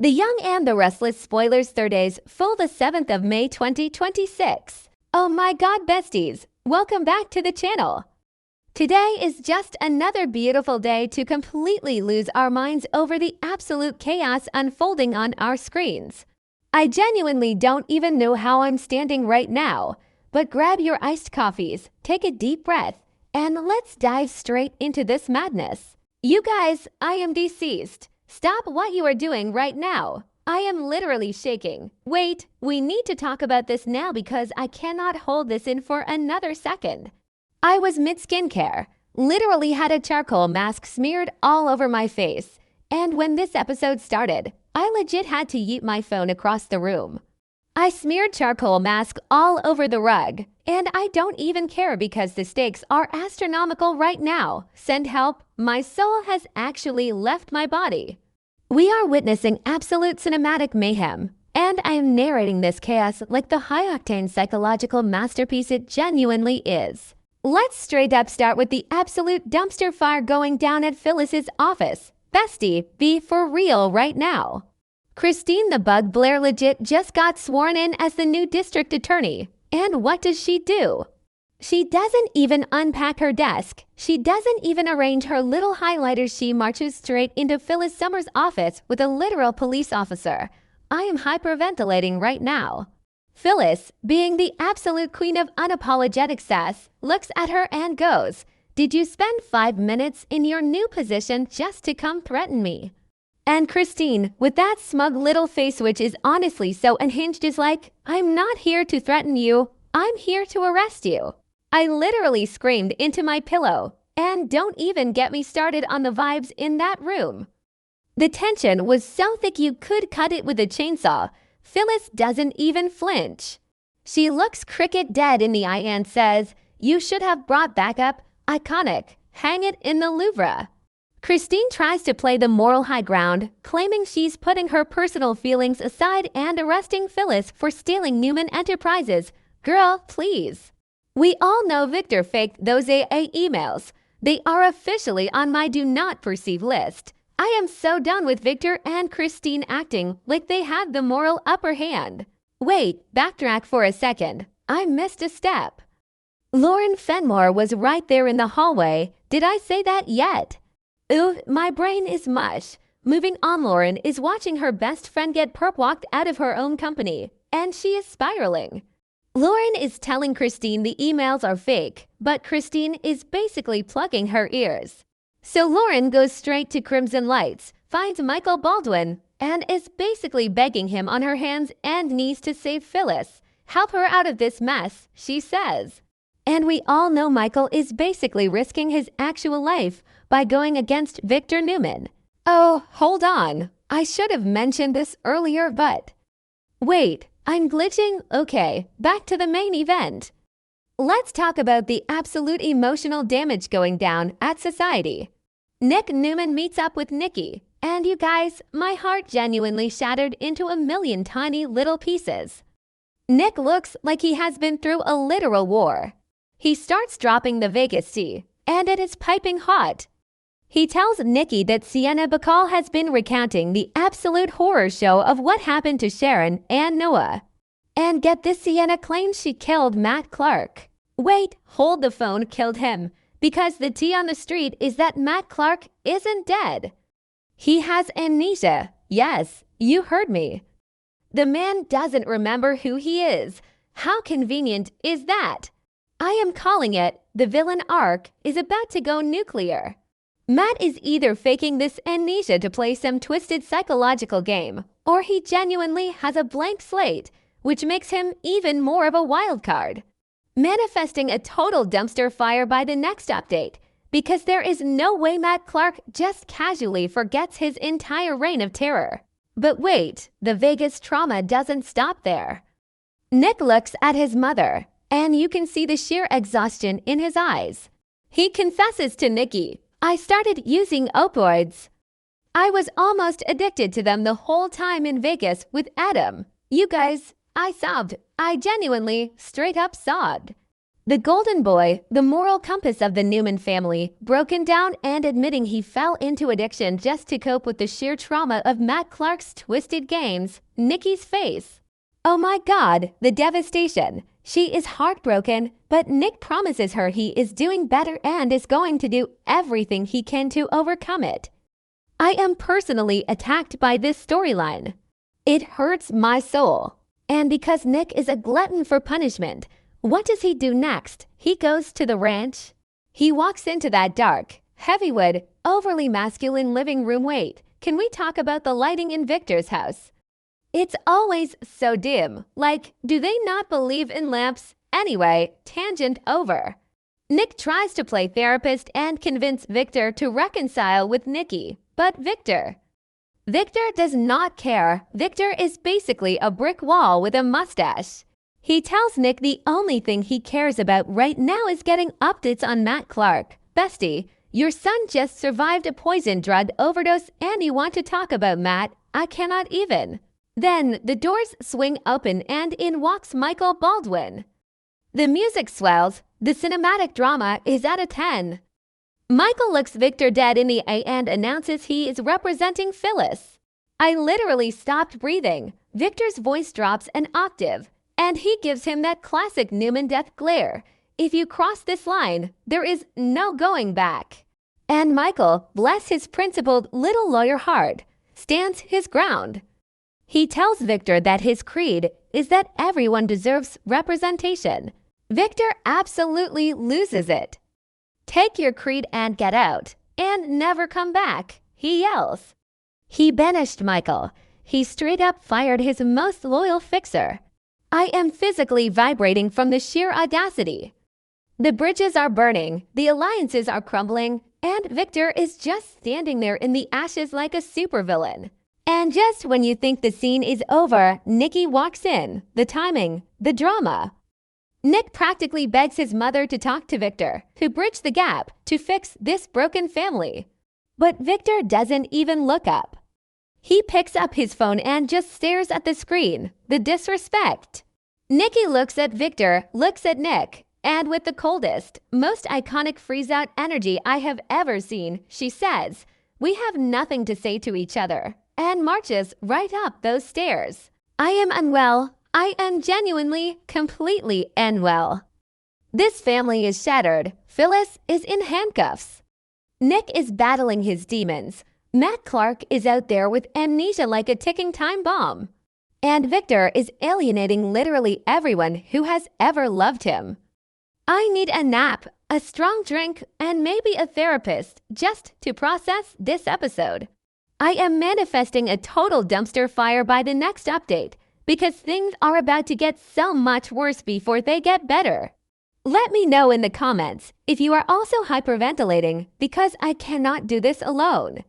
The Young and the Restless spoilers Thurdays full the 7th of May 2026. Oh my god, besties, welcome back to the channel. Today is just another beautiful day to completely lose our minds over the absolute chaos unfolding on our screens. I genuinely don't even know how I'm standing right now, but grab your iced coffees, take a deep breath, and let's dive straight into this madness. You guys, I am deceased. Stop what you are doing right now. I am literally shaking. Wait, we need to talk about this now because I cannot hold this in for another second. I was mid-skincare, literally had a charcoal mask smeared all over my face, and when this episode started, I legit had to yeet my phone across the room. I smeared charcoal mask all over the rug, and I don't even care because the stakes are astronomical right now. Send help, my soul has actually left my body. We are witnessing absolute cinematic mayhem, and I am narrating this chaos like the high-octane psychological masterpiece it genuinely is. Let's straight up start with the absolute dumpster fire going down at Phyllis's office. Bestie, be for real right now. Christine the Bug Blair legit just got sworn in as the new district attorney. And what does she do? She doesn't even unpack her desk. She doesn't even arrange her little highlighters. She marches straight into Phyllis Summers' office with a literal police officer. I am hyperventilating right now. Phyllis, being the absolute queen of unapologetic sass, looks at her and goes, "Did you spend 5 minutes in your new position just to come threaten me?" And Christine, with that smug little face which is honestly so unhinged, is like, "I'm not here to threaten you. I'm here to arrest you." I literally screamed into my pillow, and don't even get me started on the vibes in that room. The tension was so thick you could cut it with a chainsaw. Phyllis doesn't even flinch. She looks Cricket dead in the eye and says, "You should have brought backup. Iconic. Hang it in the Louvre." Christine tries to play the moral high ground, claiming she's putting her personal feelings aside and arresting Phyllis for stealing Newman Enterprises. Girl, please. We all know Victor faked those AA emails. They are officially on my do not perceive list. I am so done with Victor and Christine acting like they had the moral upper hand. Wait, backtrack for a second. I missed a step. Lauren Fenmore was right there in the hallway. Did I say that yet? Ooh, my brain is mush. Moving on, Lauren is watching her best friend get perp-walked out of her own company, and she is spiraling. Lauren is telling Christine the emails are fake, but Christine is basically plugging her ears. So Lauren goes straight to Crimson Lights, finds Michael Baldwin, and is basically begging him on her hands and knees to save Phyllis. Help her out of this mess, she says. And we all know Michael is basically risking his actual life by going against Victor Newman. Oh, hold on. I should have mentioned this earlier, but... Wait, I'm glitching? Okay, back to the main event. Let's talk about the absolute emotional damage going down at Society. Nick Newman meets up with Nikki, and you guys, my heart genuinely shattered into a million tiny little pieces. Nick looks like he has been through a literal war. He starts dropping the Vegas tea, and it is piping hot. He tells Nikki that Sienna Bacall has been recounting the absolute horror show of what happened to Sharon and Noah. And get this, Sienna claims she killed Matt Clark. Wait, hold the phone, killed him, because the tea on the street is that Matt Clark isn't dead. He has amnesia. Yes, you heard me. The man doesn't remember who he is. How convenient is that? I am calling it, the villain arc is about to go nuclear. Matt is either faking this amnesia to play some twisted psychological game, or he genuinely has a blank slate, which makes him even more of a wild card. Manifesting a total dumpster fire by the next update, because there is no way Matt Clark just casually forgets his entire reign of terror. But wait, the Vegas trauma doesn't stop there. Nick looks at his mother, and you can see the sheer exhaustion in his eyes. He confesses to Nikki, "I started using opioids. I was almost addicted to them the whole time in Vegas with Adam. You guys, I sobbed. I genuinely straight up sobbed." The golden boy, the moral compass of the Newman family, broken down and admitting he fell into addiction just to cope with the sheer trauma of Matt Clark's twisted games, Nikki's face. Oh my God, the devastation. She is heartbroken, but Nick promises her he is doing better and is going to do everything he can to overcome it. I am personally attacked by this storyline. It hurts my soul. And because Nick is a glutton for punishment, what does he do next? He goes to the ranch. He walks into that dark, heavywood, overly masculine living room. Wait, can we talk about the lighting in Victor's house? It's always so dim. Like, do they not believe in lamps? Anyway, tangent over. Nick tries to play therapist and convince Victor to reconcile with Nikki, but Victor does not care. Victor is basically a brick wall with a mustache. He tells Nick the only thing he cares about right now is getting updates on Matt Clark. Bestie, your son just survived a poison drug overdose and you want to talk about Matt? I cannot even. Then the doors swing open and in walks Michael Baldwin. The music swells. The cinematic drama is at a 10. Michael looks Victor dead in the eye and announces he is representing Phyllis. I literally stopped breathing. Victor's voice drops an octave, and he gives him that classic Newman death glare. If you cross this line, there is no going back. And Michael, bless his principled little lawyer heart, stands his ground. He tells Victor that his creed is that everyone deserves representation. Victor absolutely loses it. Take your creed and get out, and never come back, he yells. He banished Michael. He straight up fired his most loyal fixer. I am physically vibrating from the sheer audacity. The bridges are burning, the alliances are crumbling, and Victor is just standing there in the ashes like a supervillain. And just when you think the scene is over, Nikki walks in. The timing, the drama. Nick practically begs his mother to talk to Victor, to bridge the gap, to fix this broken family. But Victor doesn't even look up. He picks up his phone and just stares at the screen. The disrespect. Nikki looks at Victor, looks at Nick, and with the coldest, most iconic freeze-out energy I have ever seen, she says, "We have nothing to say to each other," and marches right up those stairs. I am unwell. I am genuinely, completely unwell. This family is shattered. Phyllis is in handcuffs. Nick is battling his demons. Matt Clark is out there with amnesia like a ticking time bomb. And Victor is alienating literally everyone who has ever loved him. I need a nap, a strong drink, and maybe a therapist just to process this episode. I am manifesting a total dumpster fire by the next update because things are about to get so much worse before they get better. Let me know in the comments if you are also hyperventilating because I cannot do this alone.